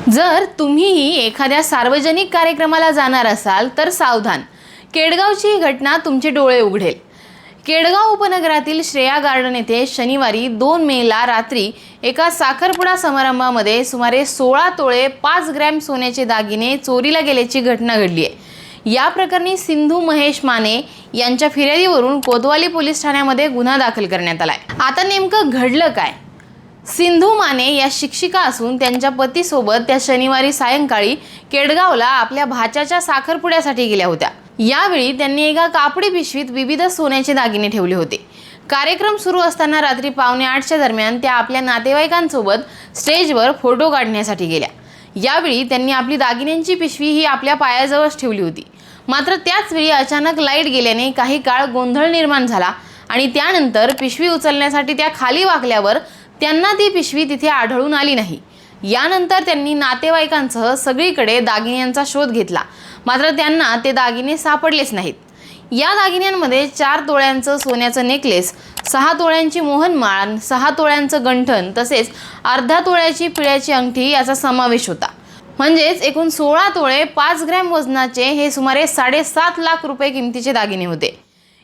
जर तुम्हीही एखाद्या सार्वजनिक कार्यक्रमाला जाणार असाल तर सावधान, केडगावची ही घटना तुमचे डोळे उघडेल। केडगाव उपनगरातील श्रेया गार्डन येथे शनिवारी 2 मेला रात्री एका साखरपुडा समारंभामध्ये सुमारे 16 तोळे 5 ग्रॅम सोन्याचे दागिने चोरीला गेल्याची घटना घडली आहे। या प्रकरणी सिंधू महेश माने यांच्या फिर्यादीवरून कोतवाली पोलीस ठाण्यामध्ये गुन्हा दाखल करण्यात आलाय। आता नेमकं घडलं काय? सिंधू माने या शिक्षिका असून त्यांच्या पतीसोबत त्या शनिवारी सायंकाळी केडगावला आपल्या भाच्याच्या साखरपुड्यासाठी गेल्या होत्या। यावेळी त्यांनी एका कापडी पिशवीत विविध सोन्याचे दागिने ठेवले होते। कार्यक्रम सुरू असताना रात्री 7:45च्या दरम्यान त्या आपल्या नातेवाईकांसोबत स्टेजवर फोटो काढण्यासाठी गेल्या। यावेळी त्यांनी आपली दागिन्यांची पिशवी ही आपल्या पायाजवळच ठेवली होती। मात्र त्याच वेळी अचानक लाईट गेल्याने काही काळ गोंधळ निर्माण झाला आणि त्यानंतर पिशवी उचलण्यासाठी त्या खाली वाकल्यावर त्यांना ती पिशवी तिथे आढळून आली नाही। यानंतर त्यांनी नातेवाईकांसह सगळीकडे दागिन्यांचा शोध घेतला, मात्र त्यांना ते दागिने सापडलेच नाहीत। या दागिन्यांमध्ये 4 तोळ्यांचं सोन्याचं नेकलेस, 6 तोळ्यांची मोहनमाळ, 6 तोळ्यांचं गंठण तसेच अर्धा तोळ्याची पिळ्याची अंगठी याचा समावेश होता। म्हणजेच एकूण 16 तोळे 5 ग्रॅम वजनाचे हे सुमारे 7.5 लाख रुपये किमतीचे दागिने होते।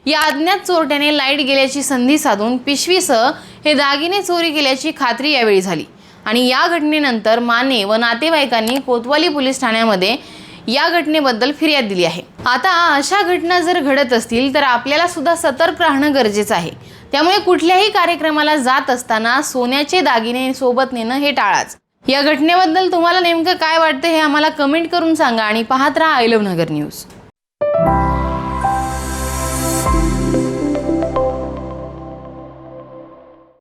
या अज्ञात चोरट्याने लाईट गेल्याची संधी साधून पिशवीसह हे दागिने चोरी केल्याची खात्री यावेळी झाली आणि या घटनेनंतर माने व नातेवाईकांनी कोतवाली पोलीस ठाण्यामध्ये या घटनेबद्दल फिर्याद दिली आहे। आता अशा घटना जर घडत असतील तर आपल्याला सुद्धा सतर्क राहणं गरजेचं आहे। त्यामुळे कुठल्याही कार्यक्रमाला जात असताना सोन्याचे दागिने सोबत नेणं हे टाळाच। या घटनेबद्दल तुम्हाला नेमकं काय वाटतं हे आम्हाला कमेंट करून सांगा आणि पाहत राहा आय लव्ह नगर न्यूज।